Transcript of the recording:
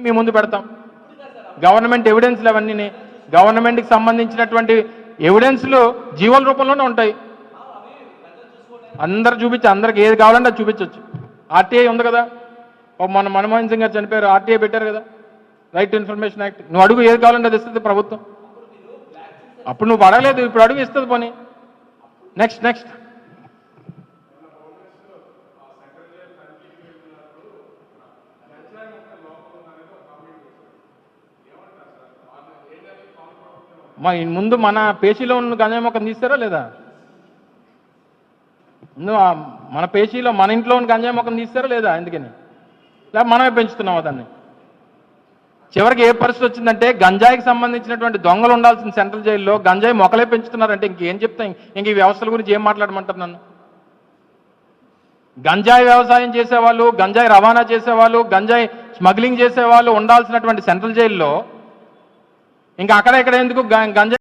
మీ ముందు పెడతాం. గవర్నమెంట్ ఎవిడెన్స్లు అవన్నీ గవర్నమెంట్కి సంబంధించినటువంటి ఎవిడెన్స్లు జీవోల రూపంలోనే ఉంటాయి. అందరు చూపించి అందరికి ఏది కావాలంటే అది చూపించవచ్చు. ఆర్టీఐ ఉంది కదా, మన మన్మోహన్ సింగ్ గారు చనిపోయారు, ఆర్టీఐ పెట్టారు కదా, రైట్ టు ఇన్ఫర్మేషన్ యాక్ట్. నువ్వు అడుగు, ఏది కావాలంటే అది ఇస్తుంది ప్రభుత్వం. అప్పుడు నువ్వు అడగలేదు, ఇప్పుడు అడుగు, ఇస్తుంది పోనీ. నెక్స్ట్ ముందు మన పేషీలో ఉన్న గంజాయి మొక్కను తీస్తారా లేదా? ముందు మన పేషీలో మన ఇంట్లో ఉన్న గంజాయి మొక్కను తీస్తారా లేదా? ఎందుకని లేదా మనమే పెంచుతున్నామా దాన్ని? చివరికి ఏ పరిస్థితి వచ్చిందంటే గంజాయికి సంబంధించినటువంటి దొంగలు ఉండాల్సిన సెంట్రల్ జైల్లో గంజాయి మొక్కలే పెంచుతున్నారంటే ఇంకేం చెప్తా? ఇంక ఈ వ్యవస్థల గురించి ఏం మాట్లాడమంటారు నన్ను? గంజాయి వ్యవసాయం చేసేవాళ్ళు, గంజాయి రవాణా చేసేవాళ్ళు, గంజాయి స్మగ్లింగ్ చేసేవాళ్ళు ఉండాల్సినటువంటి సెంట్రల్ జైల్లో ఇంకా అక్కడ ఇక్కడ ఎందుకు గంజాయి